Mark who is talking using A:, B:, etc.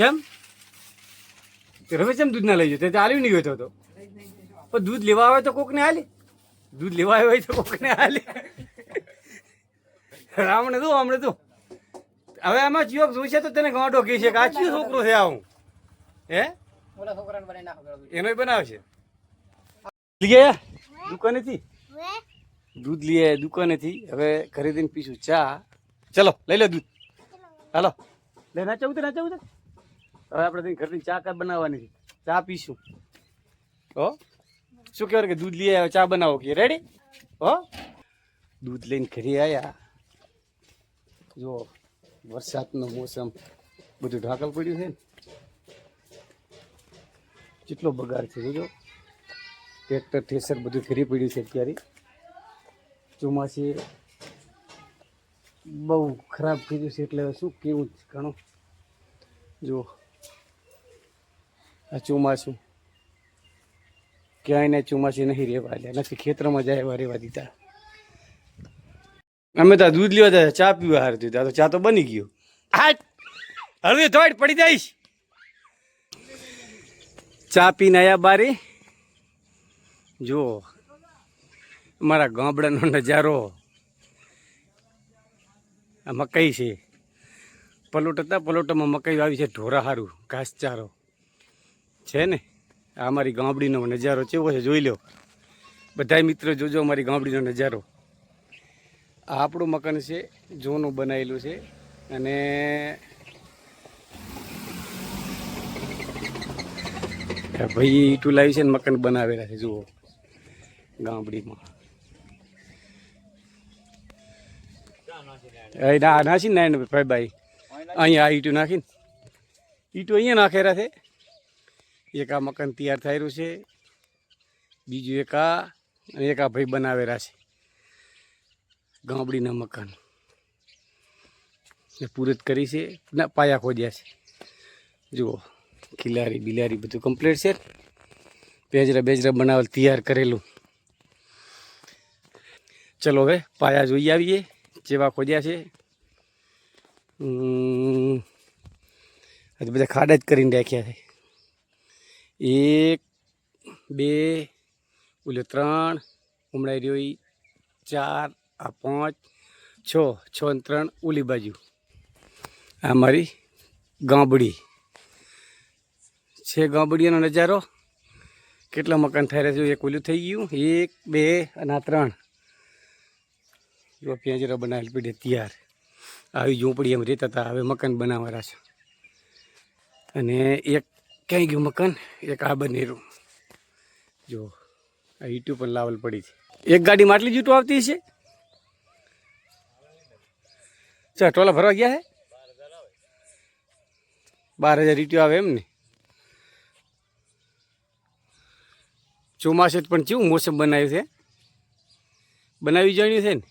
A: કેમ રમેશ કેમ દૂધ ના લઈ જતો? તે આલ્યું નહીં ગયો તો પણ દૂધ લેવા આવે તો કોકને હાલે, દૂધ લેવા આવ્યો હોય તો કોકને હાલે. રામને તો હમણે તો હવે આમાં ચિયોક જોઈશે તો તને ગાંડો કહે છે કે આ ચિયો છોકરો છે આવું હે એનો બનાવશે. દુકાનેથી દૂધ લઈએ દુકાનેથી. હવે ખરીદીને પીશું ચા. ચલો લઈ લો દૂધ. હાલો લે નાચાવું તો નાચાવું તો. હવે આપણે ઘરની ચા કા બનાવવાની છે. ચા પીશું. હો શું કહેવાય કે દૂધ લઈ આવ્યા ચા બનાવો કે રેડી? હો દૂધ લઈને ઘરે આવ્યા. જો વરસાદનો મોસમ બધું ઢાકલ પડ્યું છે ને, કેટલો બગાડ છે જોજો. ટ્રેક્ટર થ્રેસર બધું ફરી પડ્યું છે અત્યારે. ચોમાસી બહુ ખરાબ થઈ ગયું છે એટલે શું કેવું ઘણું. જો આ ચોમાસું ક્યાંય ને ચોમાસી નહીં રહેવા લે, નથી ખેતરમાં જાય એવા રહેવા દીધા. અમે તો દૂધ લેવા જાય ચા પીવા હાર દીધા તો ચા તો બની ગયો. હા હળવી થોડ પડી જઈશ. ચા પીને આવ્યા બારી. જો અમારા ગામડાનો નજારો. આ મકાઈ છે, પલોટ હતા, પલોટામાં મકાઈ આવી છે. ઢોરા હારું ઘાસચારો છે ને. આ અમારી ગામડીનો નજારો કેવો છે જોઈ લો. બધા મિત્રો જોજો અમારી ગામડીનો નજારો. આ આપણું મકાન છે, જૂનું બનાવેલું છે. અને ભાઈ ઈટું લાવી છે ને મકાન બનાવેલા છે જુઓ ગામડીમાં. ના નાખી ને ભાઈ ભાઈ અહીંયા આ ઈટું નાખીને ઈટું અહીંયા નાખેલા છે. એક આ મકાન તૈયાર થયેલું છે, બીજું એક આ અને એક આ ભાઈ બનાવેલા છે ગામડીના મકાન. પૂરત કરી છે ના પાયા ખોદ્યા છે. જુઓ ખિલારી બિલારી બધું કમ્પ્લીટ છે. બેજરા બેજરા બનાવેલ તૈયાર કરેલું. ચલો હવે પાયા જોઈ આવીએ જેવા ખોદ્યા છે. બધા ખાડા જ કરીને રાખ્યા છે. 1 2 ઓલો 3 ઉમળાઈ રહ્યો 4 આ 5 6 ને 3 ઓલી બાજુ. આ મારી ગામડી છે. ગામડીનો નજારો. કેટલા મકાન થઈ રહ્યા છે? એક ઓલું થઈ ગયું, 1 2 અને આ 3. જો પિંજરા બનાવેલ પીડે તૈયાર. આવી ઝૂંપડી એમ રહેતા હતા, હવે મકાન બનાવવાના છે. અને એક ક્યાંય ગયું મકાન, એક આ બનેરું. જો આ ઈટું પણ લાવલ પડી છે. એક ગાડીમાં આટલી જ ઈટું આવતી છે. ચાલ ટોલા ભરવા ગયા હે. 12,000 ઈટું આવે એમ ને. ચોમાસે પણ કેવું મોસમ બનાવ્યું છે, બનાવી જાણ્યું છે ને.